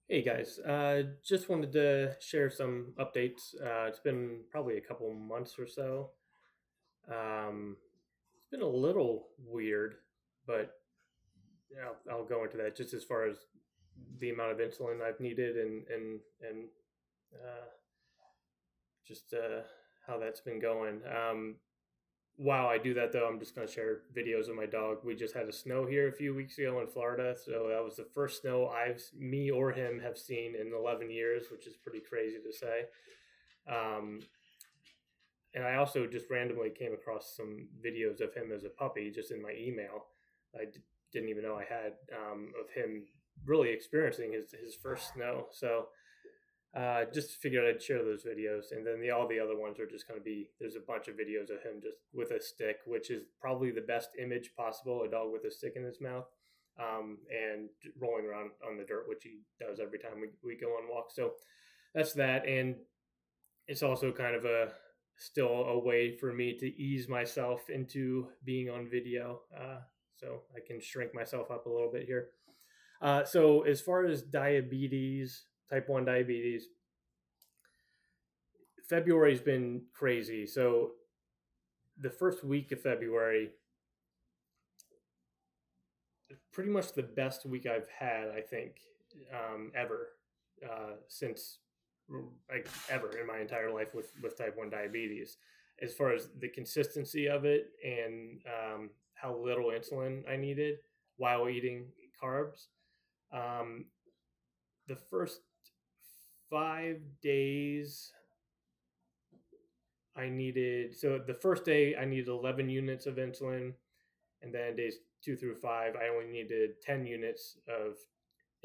Hey guys, just wanted to share some updates. It's been probably a couple months or so. It's been a little weird, but I'll go into that just as far as the amount of insulin I've needed and uh, just how that's been going. While I do that, though, I'm just going to share videos of my dog. We just had a snow here a few weeks ago in Florida, so that was the first snow me or him have seen in 11 years, which is pretty crazy to say. Um, and I also just randomly came across some videos of him as a puppy just in my email. Didn't even know I had of him really experiencing his first snow. So just figured I'd share those videos, and then all the other ones are just going to be. There's a bunch of videos of him just with a stick, which is probably the best image possible—a dog with a stick in his mouth, and rolling around on the dirt, which he does every time we go on walks. So that's that, and it's also kind of a still a way for me to ease myself into being on video, so I can shrink myself up a little bit here. So as far as diabetes, type 1 diabetes, February's been crazy. So the first week of February, pretty much the best week I've had, I think, ever since like ever in my entire life with type 1 diabetes. As far as the consistency of it and how little insulin I needed while eating carbs, um, the first 5 days I needed, so the first day I needed 11 units of insulin, and then days 2 through 5, I only needed 10 units of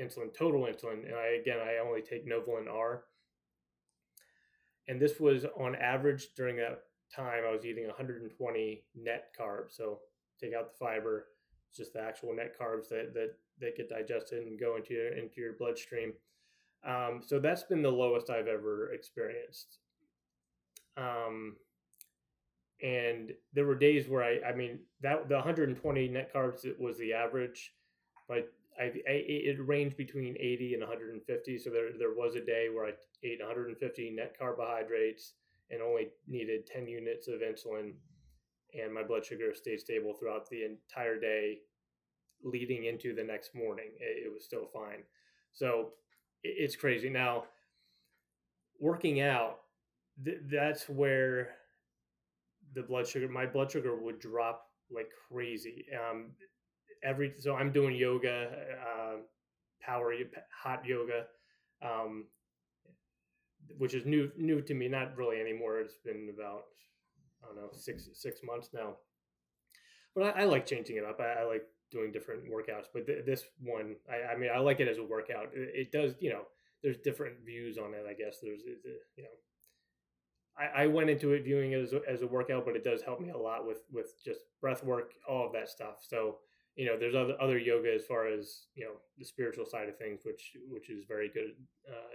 insulin, total insulin. And I only take Novolin R. And this was on average during that time, I was eating 120 net carbs. So take out the fiber, it's just the actual net carbs that get digested and go into your bloodstream. So that's been the lowest I've ever experienced. Um, and there were days where I mean that the 120 net carbs was the average, but it ranged between 80 and 150. So there was a day where I ate 150 net carbohydrates and only needed 10 units of insulin, and my blood sugar stayed stable throughout the entire day, leading into the next morning. It was still fine. So it's crazy. Now working out, that's where my blood sugar would drop like crazy. So I'm doing yoga, power hot yoga, um, which is new to me. Not really anymore. It's been about, I don't know, six months now. But I like changing it up. I like doing different workouts. But this one, I mean, I like it as a workout. It does, there's different views on it. I guess I went into it viewing it as a workout, but it does help me a lot with just breath work, all of that stuff. So there's other yoga as far as the spiritual side of things, which is very good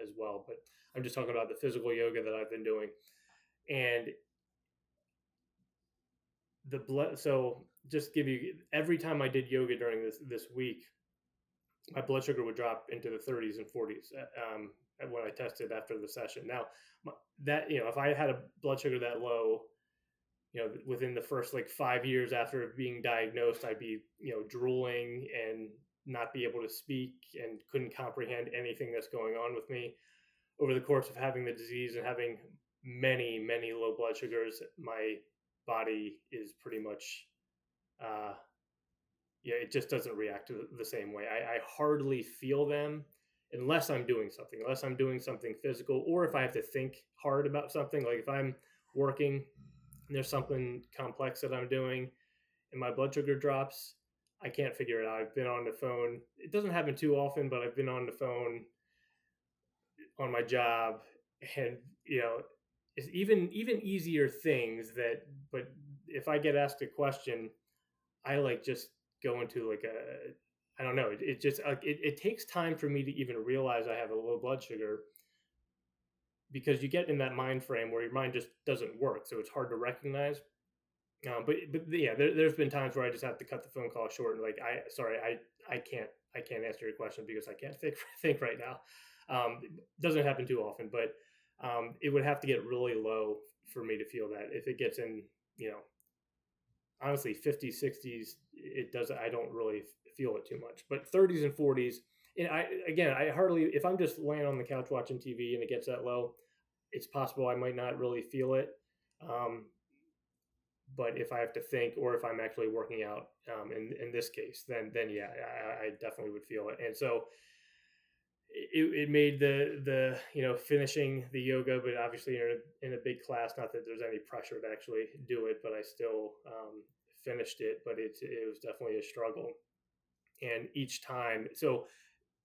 as well. But I'm just talking about the physical yoga that I've been doing, and the blood. So just give you every time I did yoga during this week, my blood sugar would drop into the 30s and 40s when I tested after the session. Now that if I had a blood sugar that low, within the first like 5 years after being diagnosed, I'd be, drooling and not be able to speak and couldn't comprehend anything that's going on with me. Over the course of having the disease and having many, many low blood sugars, my body is pretty much, it just doesn't react to the same way. I hardly feel them unless I'm doing something physical, or if I have to think hard about something, like if I'm working and there's something complex that I'm doing and my blood sugar drops, I can't figure it out. I've been on the phone. It doesn't happen too often, but I've been on the phone on my job, and it's even easier things that. But if I get asked a question, I like just go into like a, I don't know. It just it takes time for me to even realize I have a low blood sugar, because you get in that mind frame where your mind just doesn't work, so it's hard to recognize. But yeah, there's been times where I just have to cut the phone call short and like, I can't answer your question because I can't think think right now. It doesn't happen too often, but it would have to get really low for me to feel that. If it gets in, you know, honestly, 50s, 60s, it does. I don't really feel it too much. But 30s and 40s, and I hardly. If I'm just laying on the couch watching TV and it gets that low, it's possible I might not really feel it. Um, but if I have to think, or if I'm actually working out, in this case, then yeah, I definitely would feel it. And so it made the finishing the yoga, but obviously in a big class, not that there's any pressure to actually do it, but I still finished it. But it was definitely a struggle, and each time, so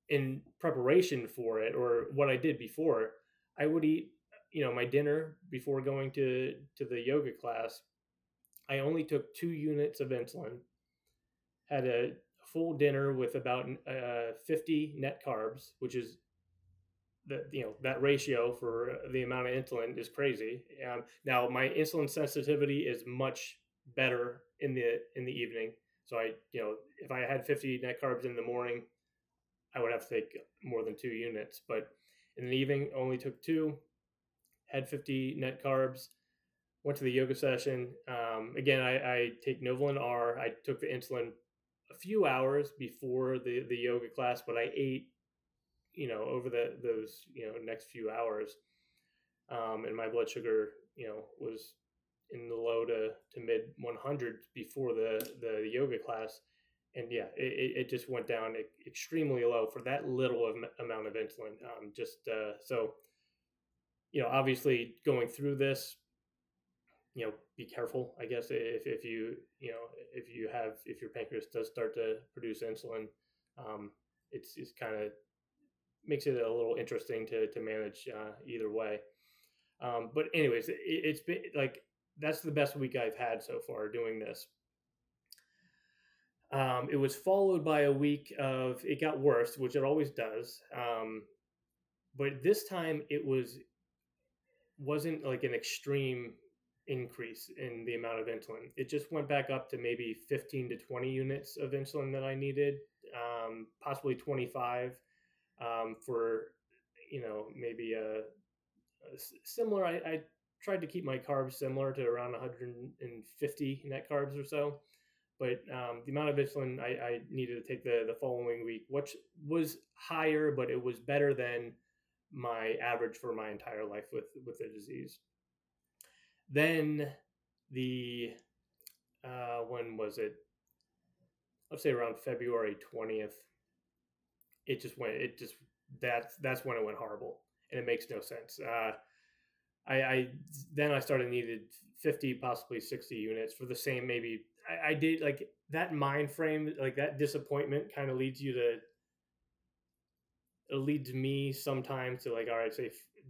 in preparation for it, or what I did before, I would eat my dinner before going to the yoga class. I only took 2 units of insulin, had a full dinner with about 50 net carbs, which is that ratio for the amount of insulin is crazy. Now my insulin sensitivity is much better in the evening. So if I had 50 net carbs in the morning, I would have to take more than 2 units. But in the evening, only took two, had 50 net carbs, went to the yoga session. Again, I take Novolin R. I took the insulin a few hours before the yoga class, but I ate, over those, next few hours. And my blood sugar, was in the low to mid 100s before the yoga class. And yeah, it just went down extremely low for that little amount of insulin. So, obviously going through this, be careful, I guess, if you, if your pancreas does start to produce insulin, it's kind of makes it a little interesting to manage either way. But anyways, it's been like, that's the best week I've had so far doing this. It was followed by a week of, it got worse, which it always does. But this time wasn't like an extreme increase in the amount of insulin. It just went back up to maybe 15 to 20 units of insulin that I needed, possibly 25, for, maybe a similar. I tried to keep my carbs similar to around 150 net carbs or so. But the amount of insulin I needed to take the following week, which was higher, but it was better than my average for my entire life with the disease. Then when was it? Let's say around February 20th. That's when it went horrible, and it makes no sense. I then I started needed 50, possibly 60 units for the same. Maybe I did, like, that mind frame, like that disappointment kind of leads me sometimes to, like, all right,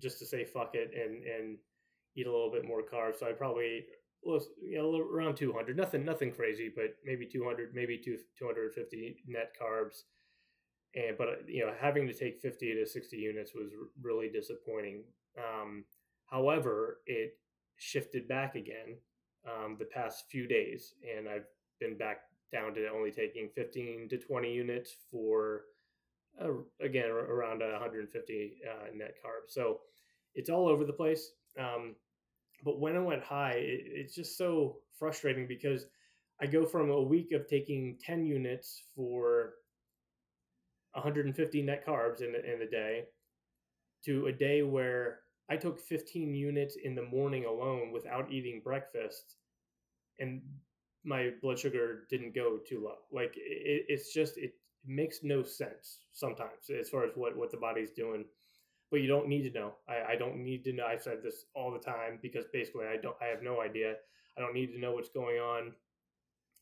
just to say fuck it and eat a little bit more carbs. So I probably was, around 200, nothing crazy, but maybe 200, maybe 250 net carbs. But having to take 50 to 60 units was really disappointing. However, it shifted back again the past few days, and I've been back down to only taking 15 to 20 units for, again, around 150 net carbs. So it's all over the place. But when it went high, it's just so frustrating, because I go from a week of taking 10 units for 150 net carbs in a day to a day where I took 15 units in the morning alone without eating breakfast, and my blood sugar didn't go too low. Like, it makes no sense sometimes as far as what the body's doing. But you don't need to know. I don't need to know. I've said this all the time, because basically I have no idea. I don't need to know what's going on.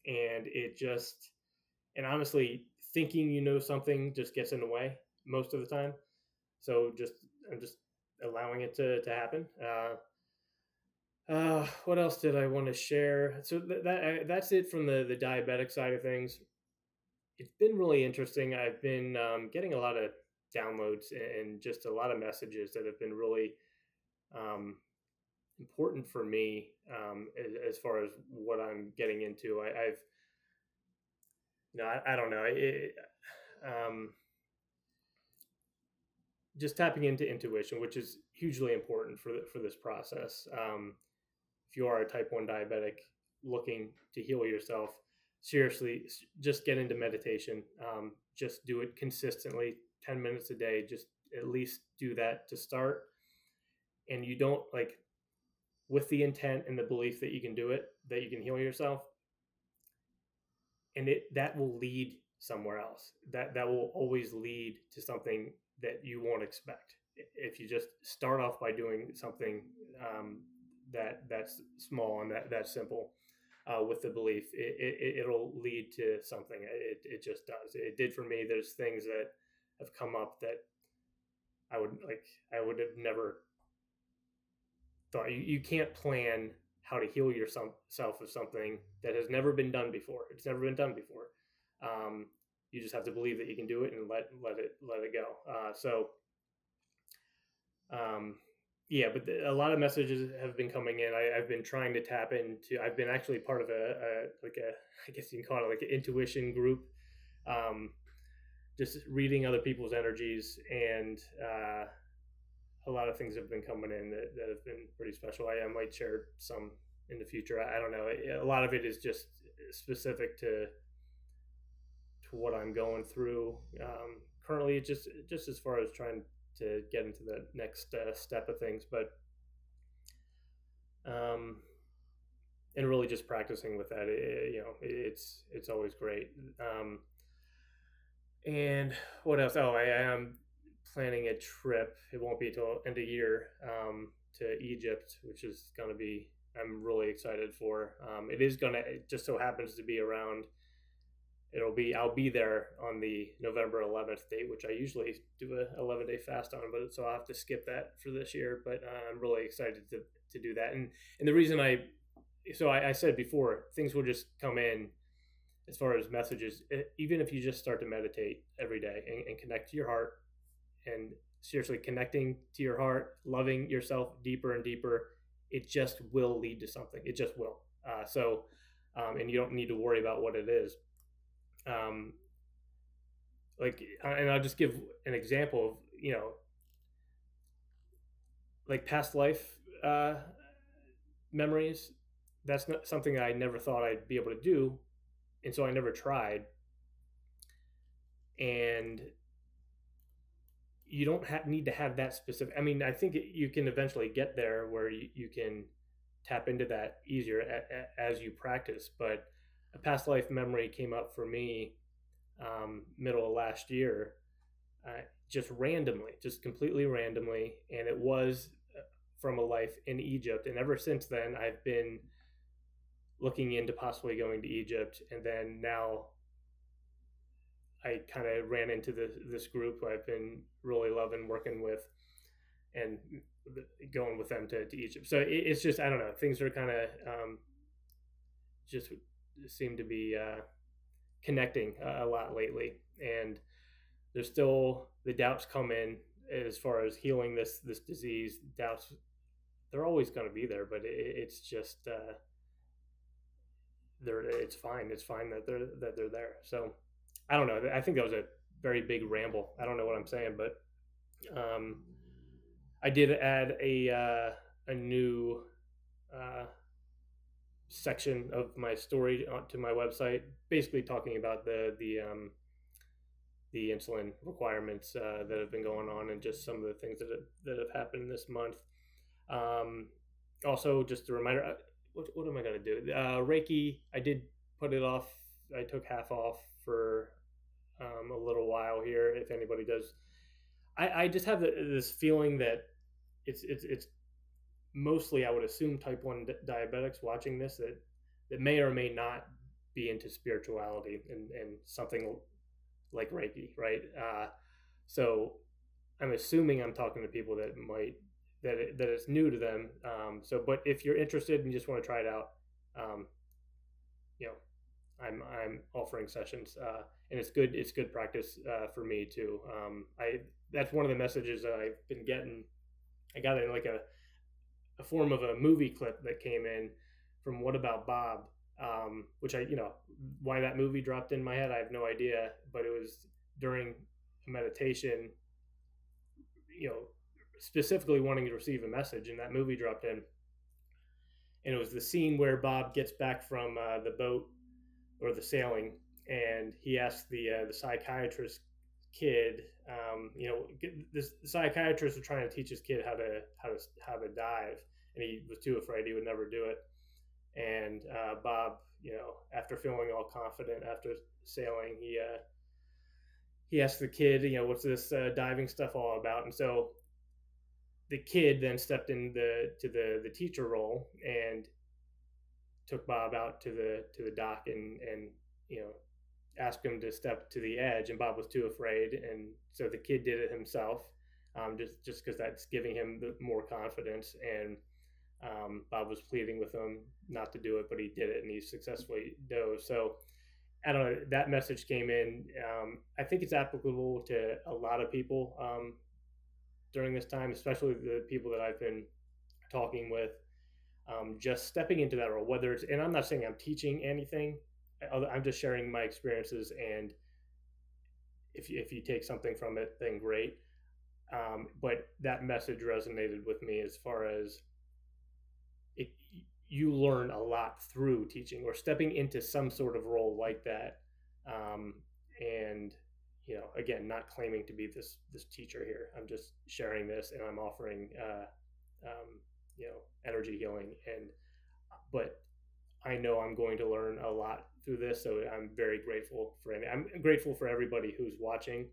And honestly, thinking something just gets in the way most of the time. So I'm just allowing it to happen. What else did I want to share? So that's it from the diabetic side of things. It's been really interesting. I've been getting a lot of downloads and just a lot of messages that have been really important for me, as far as what I'm getting into. I don't know. just tapping into intuition, which is hugely important for this process. If you are a type 1 diabetic looking to heal yourself, seriously, just get into meditation. Just do it consistently, 10 minutes a day. Just at least do that to start. And you don't like, with the intent and the belief that you can do it, that you can heal yourself, and that will lead somewhere else. That will always lead to something that you won't expect. If you just start off by doing something that's small and that's simple, with the belief, it'll lead to something. It just does. It did for me. There's things that have come up that I would have never thought. You can't plan how to heal yourself of something that has never been done before. It's never been done before. You just have to believe that you can do it and let it go. Yeah, but a lot of messages have been coming in. I've been trying to tap into. I've been actually part of I guess you can call it like an intuition group, just reading other people's energies, and a lot of things have been coming in that have been pretty special. I might share some in the future. I don't know. A lot of it is just specific to what I'm going through currently, just as far as trying to get into the next step of things, but and really just practicing with that. It's always great. And what else? Oh, I am planning a trip. It won't be until end of year, to Egypt, which is going to be, I'm really excited for. It just so happens to be around. I'll be there on the November 11th date, which I usually do a 11-day fast on, but so I'll have to skip that for this year. But I'm really excited to do that. And the reason I said before, things will just come in as far as messages, even if you just start to meditate every day and connect to your heart, and seriously connecting to your heart, loving yourself deeper and deeper, it just will lead to something. It just will. And you don't need to worry about what it is. And I'll just give an example of, like past life memories. That's not something I never thought I'd be able to do, and so I never tried. And you don't need to have that specific. I mean, I think you can eventually get there where you can tap into that easier as you practice. But a past life memory came up for me middle of last year, just completely randomly, and it was from a life in Egypt. And ever since then, I've been looking into possibly going to Egypt. And then now I kind of ran into this group who I've been really loving working with, and going with them to Egypt. So it's just, I don't know, things are kind of just seem to be connecting a lot lately. And there's still the doubts come in as far as healing this disease. Doubts, they're always going to be there, but it's just it's fine. It's fine that they're there. So I don't know. I think that was a very big ramble. I don't know what I'm saying, but I did add a new section of my story onto my website, basically talking about the insulin requirements that have been going on, and just some of the things that have happened this month. Also, just a reminder, what am I going to do? Reiki, I did put it off. I took half off for a little while here. If anybody does, I just have this feeling that it's mostly, I would assume, type 1 diabetics watching this that may or may not be into spirituality and something like Reiki, right? So I'm assuming I'm talking to people that it's new to them. But if you're interested and you just want to try it out, I'm offering sessions, and it's good practice for me too. That's one of the messages that I've been getting. I got it in like a form of a movie clip that came in from What About Bob, which why that movie dropped in my head, I have no idea, but it was during a meditation, you know, specifically wanting to receive a message. And that movie dropped in, and it was the scene where Bob gets back from the boat or the sailing, and he asks the psychiatrist kid, the psychiatrist was trying to teach his kid how to dive, and he was too afraid he would never do it. And Bob, after feeling all confident after sailing, he asked the kid, what's this diving stuff all about? And so the kid then stepped in the teacher role and took Bob out to the dock and asked him to step to the edge, and Bob was too afraid, and so the kid did it himself, just because that's giving him more confidence. And Bob was pleading with him not to do it, but he did it, and he successfully dove. So I don't know. That message came in. I think it's applicable to a lot of people during this time, especially the people that I've been talking with. Just stepping into that role, whether it's, and I'm not saying I'm teaching anything, I'm just sharing my experiences, and if you take something from it, then great. But that message resonated with me as far as it, you learn a lot through teaching or stepping into some sort of role like that. And again, not claiming to be this teacher here. I'm just sharing this, and I'm offering energy healing, but I know I'm going to learn a lot through this, so I'm very grateful for it. I'm grateful for everybody who's watching.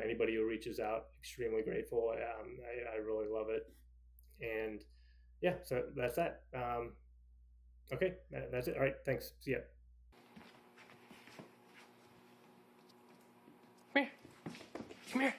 Anybody who reaches out, extremely grateful. I really love it, and yeah, so that's that. Okay, that's it. All right, thanks. See ya. Come here. Come here.